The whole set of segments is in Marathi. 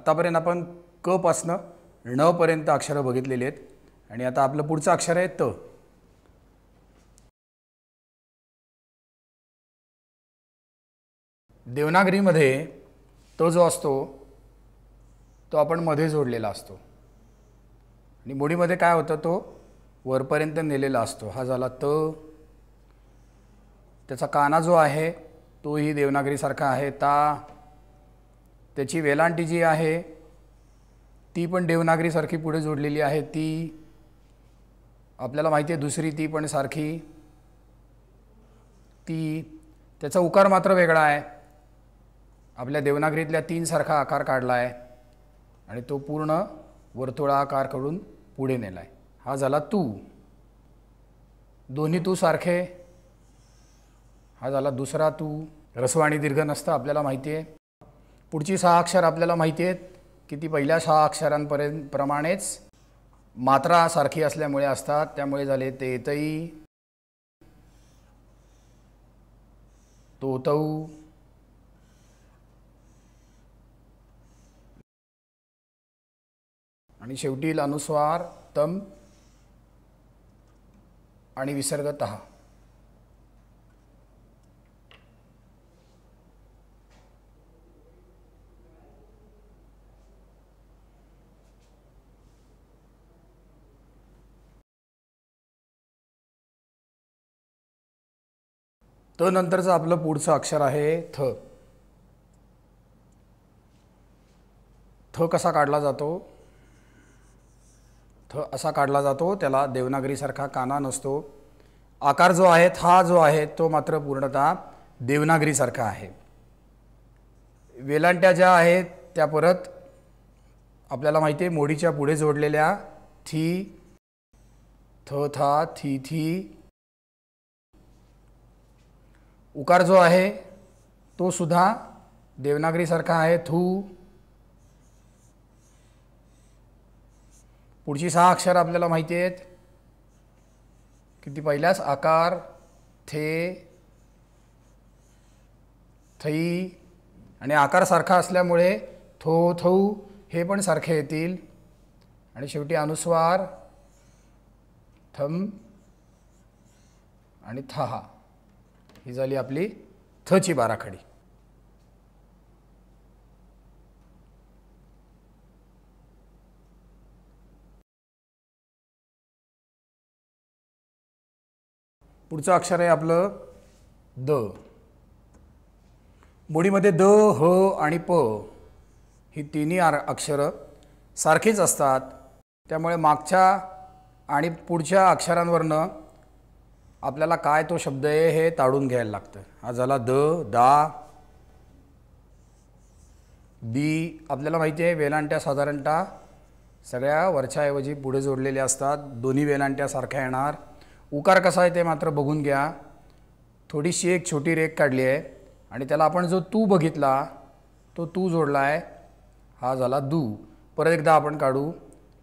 आतापर्यंत आपण क पासनं ण पर्यंत अक्षरं बघितलेली आहेत आणि आता आपलं पुढचं अक्षर आहे त. देवनागरीमध्ये तो जो असतो तो आपण मध्ये जोडलेला असतो आणि मोडीमध्ये काय होतं, तो वरपर्यंत नेलेला असतो. हा झाला त. त्याचा काना जो आहे तोही देवनागरीसारखा आहे ता. त्याची वेलांटी जी आहे ती पण देवनागरीसारखी पुढे जोडलेली आहे ती. आपल्याला माहिती आहे दुसरी ती पण सारखी ती. त्याचा उकार मात्र वेगळा आहे. आपल्या देवनागरीतल्या 3 सारखा आकार काढला आहे आणि तो पूर्ण वर्तुळाकार करून पुढे नेला आहे. हा झाला तू. दोन्ही तू सारखे. हा झाला दुसरा तू. ऱ्हस्व आणि दीर्घ नसतं आपल्याला माहिती आहे. पुढची 6 अक्षर आपल्याला माहिती आहेत की ती पहिल्या 6 अक्षरांपर्यंत प्रमाणेच मात्रा सारखी असल्यामुळे असतात. त्यामुळे झाले तेतई, तोतऊ, आणि शेवटील अनुस्वार तम आणि विसर्ग तहा. त नंतरचं आपलं पुढचं अक्षर आहे थ. थ कसा काढला जातो? थ असा काढला जातो. त्याला देवनागरीसारखा काना नसतो. आकार जो आहे हा जो आहे तो मात्र पूर्णतः देवनागरीसारखा आहे. वेलांट्या ज्या आहेत त्या परत आपल्याला माहिती आहे मोडीच्या पुढे जोडलेल्या थी, थ था, थी थी. उकार जो आहे तो सुद्धा देवनागरीसारखा आहे थू. पुढची 6 अक्षर आपल्याला माहिती आहेत की ती पहिल्याच आकार थे, थई आणि आकार सारखा असल्यामुळे थो, थऊ हे पण सारखे येतील आणि शेवटी अनुस्वार थम आणि थहा. ही झाली आपली थची बाराखडी. पुढचं अक्षर आहे आपलं द. मोडीमध्ये द, ह आणि प ही तिन्ही अक्षरं सारखीच असतात. त्यामुळे मागच्या आणि पुढच्या अक्षरांवरनं आपल्याला काय तो शब्द आहे हे ताडून घ्यायला लागतं. हा झाला द, दा, दी. आपल्याला माहिती आहे वेलांट्या साधारणतः सगळ्या वरच्याऐवजी पुढे जोडलेल्या असतात. दोन्ही वेलांट्या सारख्या येणार. उकार कसा आहे ते मात्र बघून घ्या. थोडीशी एक छोटी रेघ काढली आहे आणि त्याला आपण जो तू बघितला तो तू जोडला आहे. हा झाला दू. परत एकदा आपण काढू.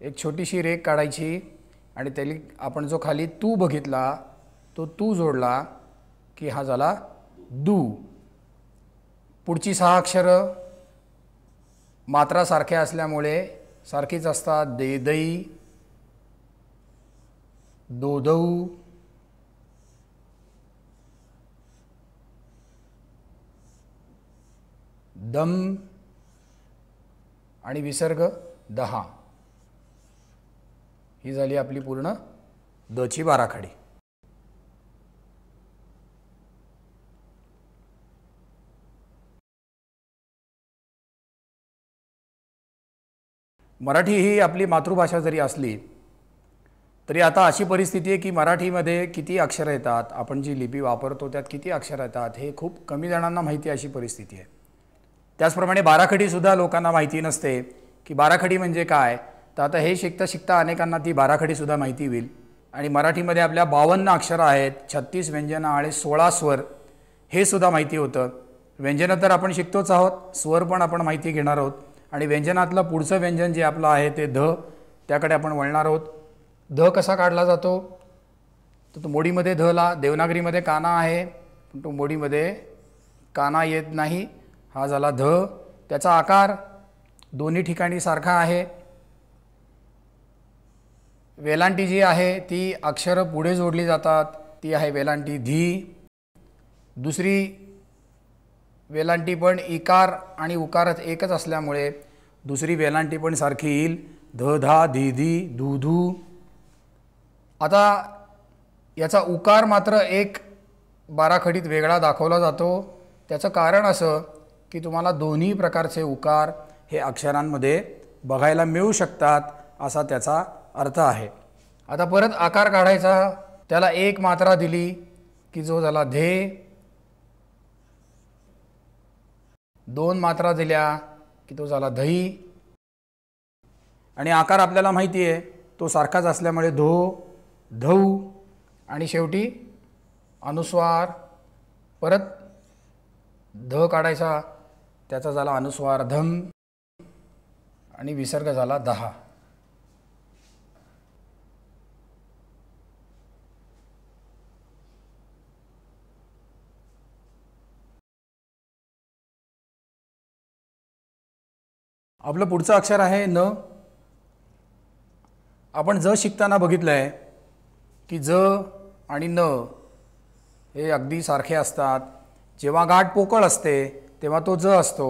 एक छोटीशी रेघ काढायची आणि त्याला आपण जो खाली तू बघितला तो तू जोडला की हा झाला दू. पुढची 6 अक्षरं मात्रा सारख्या असल्यामुळे सारखीच असतात. देदई, दोदऊ, दम आणि विसर्ग दहा. ही झाली आपली पूर्ण दची बाराखडी. मराठी ही आपली मातृभाषा जरी असली तरी आता अशी परिस्थिती आहे की मराठीमध्ये किती अक्षरं येतात, आपण जी लिपी वापरतो त्यात किती अक्षरं येतात हे खूप कमी जणांना माहिती अशी परिस्थिती आहे. त्याचप्रमाणे बाराखडीसुद्धा लोकांना माहिती नसते की बाराखडी म्हणजे काय. तर आता हे शिकता शिकता अनेकांना ती बाराखडीसुद्धा माहिती होईल. आणि मराठीमध्ये आपल्या 52 अक्षरं आहेत, 36 व्यंजनं आणि 16 स्वर हे सुद्धा माहिती होतं. व्यंजनं तर आपण शिकतोच आहोत, स्वर पण आपण माहिती घेणार आहोत. आणि व्यंजनातलं पुढचं व्यंजन जे आपलं आहे ते ध, त्याकडे आपण वळणार आहोत. ध कसा काढला जातो तर तो मोडीमध्ये धला, देवनागरीमध्ये काना आहे पण तो मोडीमध्ये काना येत नाही. हा झाला ध. त्याचा आकार दोन्ही ठिकाणी सारखा आहे। वेलांटी जी आहे ती अक्षर पुढे जोडली जातात, ती आहे वेलांटी धी। दुसरी वेलांटी पण इकार आणि उकारच एकच असल्यामुळे दुसरी वेलांटी पण सारखी येईल, ध धा धी धी धू धू। आता याचा उकार मात्र एक बाराखडीत वेगळा दाखवला जातो। त्याचं कारण असं की तुम्हाला दोन्ही प्रकारचे उकार हे अक्षरांमध्ये बघायला मिळू शकतात असा त्याचा अर्थ आहे। आता परत आकार काढायचा, त्याला एक मात्रा दिली की जो झाला धे, दोन मात्रा दिल्या की तो झाला दही, आणि आकार आपल्याला माहिती आहे तो सारखाच असल्यामुळे धो धौ, आणि शेवटी अनुस्वार परत ध काढायचा, त्याचा झाला अनुस्वार धम, आणि विसर्ग झाला दहा। आपलं पुढचं अक्षर आहे न। आपण ज शिकताना बघितलं आहे की ज आणि न हे अगदी सारखे असतात। जेव्हा गाठ पोकळ असते तेव्हा तो ज असतो,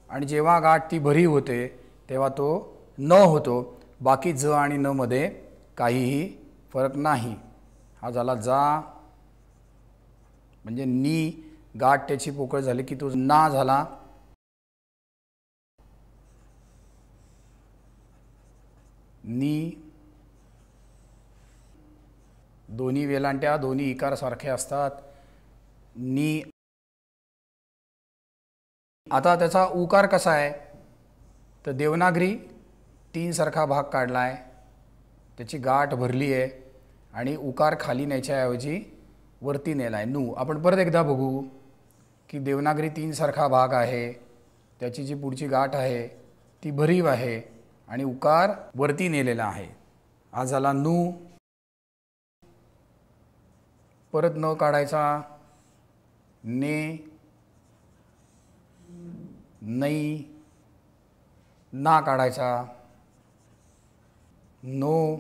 आणि जेव्हा गाठ ती भरीव होते तेव्हा तो न होतो। बाकी ज आणि न मध्ये काहीही फरक नाही। हा झाला जा, म्हणजे नी, गाठ त्याची पोकळ झाली की तो ना झाला। नी, दोन्ही वेलांट्या दोन्ही इकार सारखे असतात, नी। आता त्याचा उकार कसा आहे तर देवनागरी तीन सारखा भाग काढला आहे, त्याची गाठ भरली आहे, आणि उकार खाली न्यायच्याऐवजी वरती नेला आहे नू। आपण परत एकदा बघू की देवनागरी तीन सारखा भाग आहे, त्याची जी पुढची गाठ आहे ती भरीव आहे, आणि उकार वरती नेलेला आहे। हा झाला नू। परत न काढायचा, ने, नै, ना काढायचा, नो,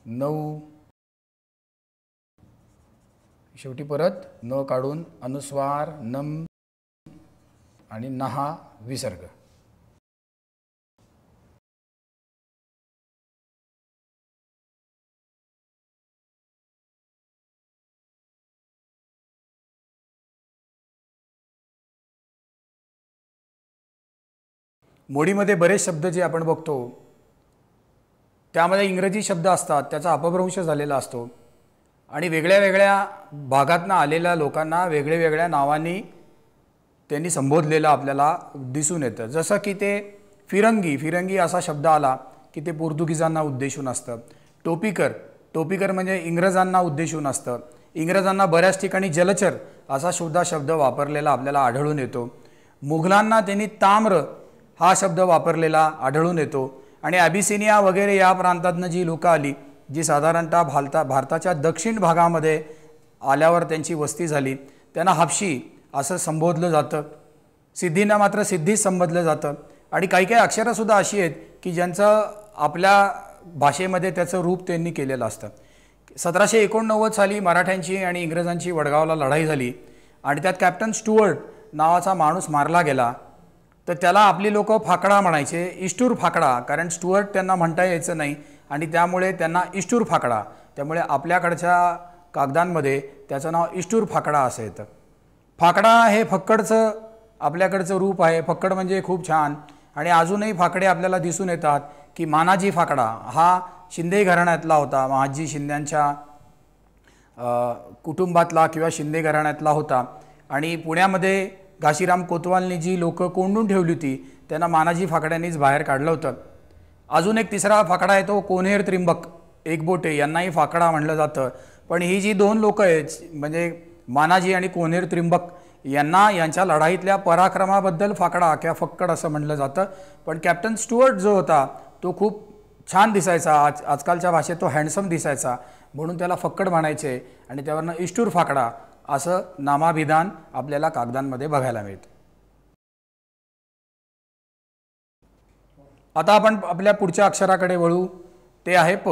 नऊ, शेवटी परत न काढून अनुस्वार नम, आणि नहा विसर्ग। मोडीमध्ये बरेच शब्द जे आपण बघतो त्यामध्ये इंग्रजी शब्द असतात, त्याचा अपभ्रंश झालेला असतो, आणि वेगळ्या वेगळ्या भागातून आलेल्या लोकांना वेगळ्या नावांनी त्यांनी संबोधलेलं आपल्याला दिसून येतं। जसं की ते फिरंगी असा शब्द आला की ते पोर्तुगीजांना उद्देशून असतं। टोपीकर म्हणजे इंग्रजांना उद्देशून असतं। इंग्रजांना बऱ्याच ठिकाणी जलचर असा सुद्धा शब्द वापरलेला आपल्याला आढळून येतो। मुघलांना त्यांनी ताम्र हा शब्द वापरलेला आढळून येतो, आणि अबिसिनिया वगैरे या प्रांतातनं जी लोकं आली, जी साधारणतः भारताच्या दक्षिण भागामध्ये आल्यावर त्यांची वस्ती झाली, त्यांना हाबशी असं संबोधलं जातं। सिद्धींना मात्र सिद्धीच संबोधलं जातं, आणि काही अक्षरंसुद्धा अशी आहेत की ज्यांचं आपल्या भाषेमध्ये त्याचं रूप त्यांनी केलेलं असतं। 1789 साली मराठ्यांची आणि इंग्रजांची वडगावला लढाई झाली, आणि त्यात कॅप्टन स्टुअर्ट नावाचा माणूस मारला गेला। तर त्याला आपली लोक फाकडा म्हणायचे, इष्टूर फाकडा, कारण स्टुअर्ट त्यांना म्हणता यायचं नाही, आणि त्यामुळे त्यांना इष्टूर फाकडा, त्यामुळे आपल्याकडच्या कागदांमध्ये त्याचं नाव इष्टूर फाकडा असं येतं। फाकडा हे फक्कडचं आपल्याकडचं रूप आहे। फक्कड म्हणजे खूप छान, आणि अजूनही फाकडे आपल्याला दिसून येतात की मानाजी फाकडा हा शिंदे घराण्यातला होता, महाजी शिंद्यांच्या कुटुंबातला किंवा शिंदे घराण्यातला होता, आणि पुण्यामध्ये घाशीराम कोतवालनी जी लोकं कोंडून ठेवली होती त्यांना मानाजी फाकड्यांनीच बाहेर काढलं होतं। अजून एक तिसरा फाकडा आहे तो कोन्हेर त्रिंबक एकबोटे यांनाही फाकडा म्हणलं जातं। पण ही जी दोन लोकं आहेत म्हणजे मानाजी आणि कोन्हेर त्रिंबक यांना यांच्या लढाईतल्या पराक्रमाबद्दल फाकडा किंवा फक्कड असं म्हणलं जातं। पण कॅप्टन स्टुअर्ट जो होता तो खूप छान दिसायचा, आजकालच्या भाषेत तो हँडसम दिसायचा, म्हणून त्याला फक्कड म्हणायचे, आणि त्यावरनं इष्टूर फाकडा असं नामाभिधान आपल्याला कागदांमध्ये बघायला मिळतं। आता आपण आपल्या पुढच्या अक्षराकडे वळू, ते आहे प.